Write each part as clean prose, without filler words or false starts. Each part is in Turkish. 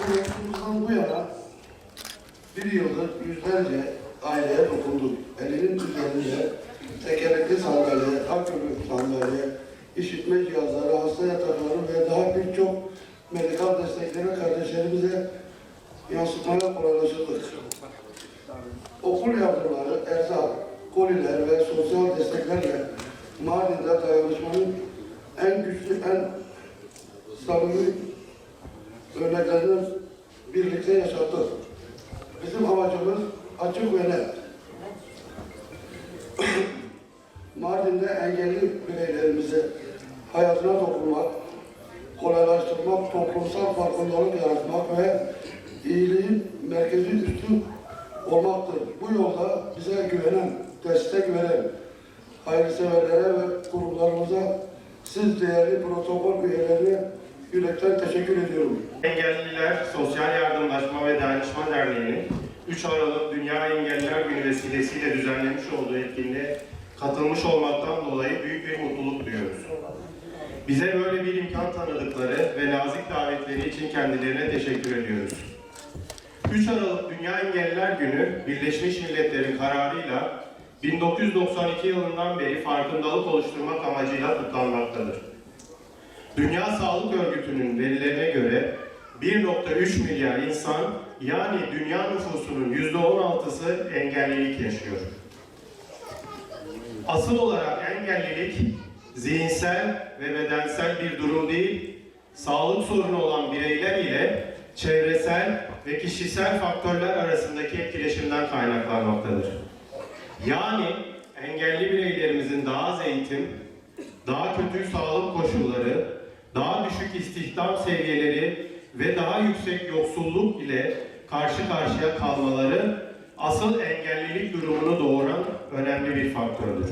Kuruluşumuzdan bu yana bir yıldır yüzlerce aileye dokunduk. Elinin üzerinde tekerlekli sandalye, akülü sandalye, işitme cihazları, hasta yatakları ve daha birçok medikal destekleri kardeşlerimize yansıtmaya kolaylaştırdık. Okul yardımları, erzak, koliler ve sosyal desteklerle Mardin'de dayanışmanın en güçlü, en samimi örneklerini birlikte yaşattık. Bizim amacımız açık ve net. Mardin'de engelli bireylerimize hayatına dokunmak, kolaylaştırmak, toplumsal farkındalık yaratmak ve iyiliğin merkezi üstü olmaktır. Bu yolda bize güvenen, destek veren hayırseverlere ve kurumlarımıza, siz değerli protokol üyelerine yürekten teşekkür ediyorum. Engelliler Sosyal Yardımlaşma ve Dayanışma Derneği'nin 3 Aralık Dünya Engelliler Günü vesilesiyle düzenlemiş olduğu etkinliğe katılmış olmaktan dolayı büyük bir mutluluk duyuyoruz. Bize böyle bir imkan tanıdıkları ve nazik davetleri için kendilerine teşekkür ediyoruz. 3 Aralık Dünya Engelliler Günü, Birleşmiş Milletler'in kararıyla 1992 yılından beri farkındalık oluşturmak amacıyla kutlanmaktadır. Dünya Sağlık Örgütü'nün verilerine göre 1,3 milyar insan, yani dünya nüfusunun %16'sı engellilik yaşıyor. Asıl olarak engellilik, zihinsel ve bedensel bir durum değil, sağlık sorunu olan bireyler ile çevresel ve kişisel faktörler arasındaki etkileşimden kaynaklanmaktadır. Yani engelli bireylerimizin daha az eğitim, daha kötü sağlık koşulları, daha düşük istihdam seviyeleri ve daha yüksek yoksulluk ile karşı karşıya kalmaları asıl engellilik durumunu doğuran önemli bir faktördür.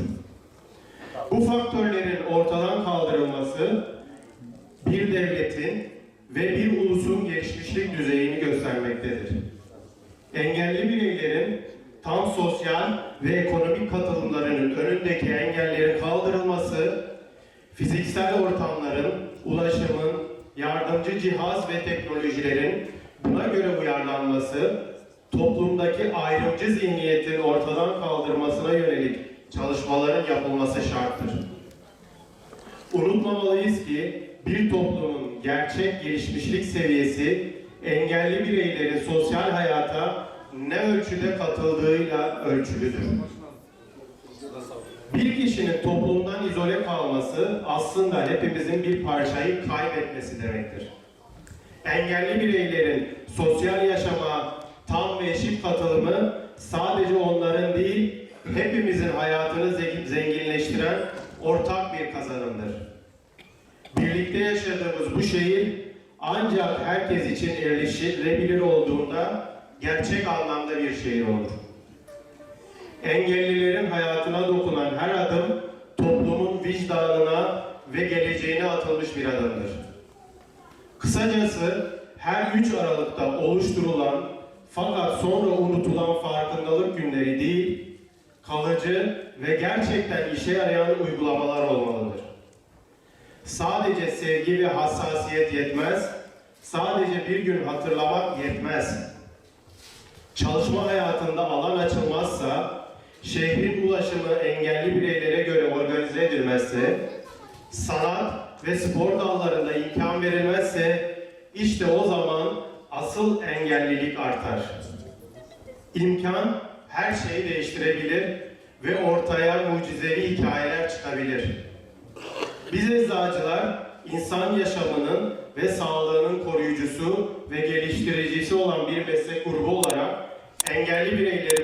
Bu faktörlerin ortadan kaldırılması bir devletin ve bir ulusun gelişmişlik düzeyini göstermektedir. Engelli bireylerin tam sosyal ve ekonomik katılımlarının önündeki engellerin kaldırılması, fiziksel ortamların, ulaşımın, yardımcı cihaz ve teknolojilerin buna göre uyarlanması, toplumdaki ayrımcı zihniyetin ortadan kaldırmasına yönelik çalışmaların yapılması şarttır. Unutmamalıyız ki bir toplumun gerçek gelişmişlik seviyesi engelli bireylerin sosyal hayata ne ölçüde katıldığıyla ölçülüdür. Bir kişinin toplumdan izole kalması aslında hepimizin bir parçayı kaybetmesi demektir. Engelli bireylerin sosyal yaşama tam ve eşit katılımı sadece onların değil, hepimizin hayatını zenginleştiren ortak bir kazanımdır. Birlikte yaşadığımız bu şehir ancak herkes için erişilebilir olduğunda gerçek anlamda bir şehir olur. Engellilerin hayatına dokunan her adım toplumun vicdanına ve geleceğine atılmış bir adımdır. Kısacası her 3 Aralık'ta oluşturulan fakat sonra unutulan farkındalık günleri değil, kalıcı ve gerçekten işe yarayan uygulamalar olmalıdır. Sadece sevgi ve hassasiyet yetmez, sadece bir gün hatırlamak yetmez. Çalışma hayatında alan açılmazsa, şehrin ulaşımı engelli bireylere göre organize edilmezse, sanat ve spor dallarında imkan verilmezse, işte o zaman asıl engellilik artar. İmkan her şeyi değiştirebilir ve ortaya mucizevi hikayeler çıkabilir. Biz eczacılar, insan yaşamının ve sağlığının koruyucusu ve geliştiricisi olan bir meslek grubu olarak engelli bireylerin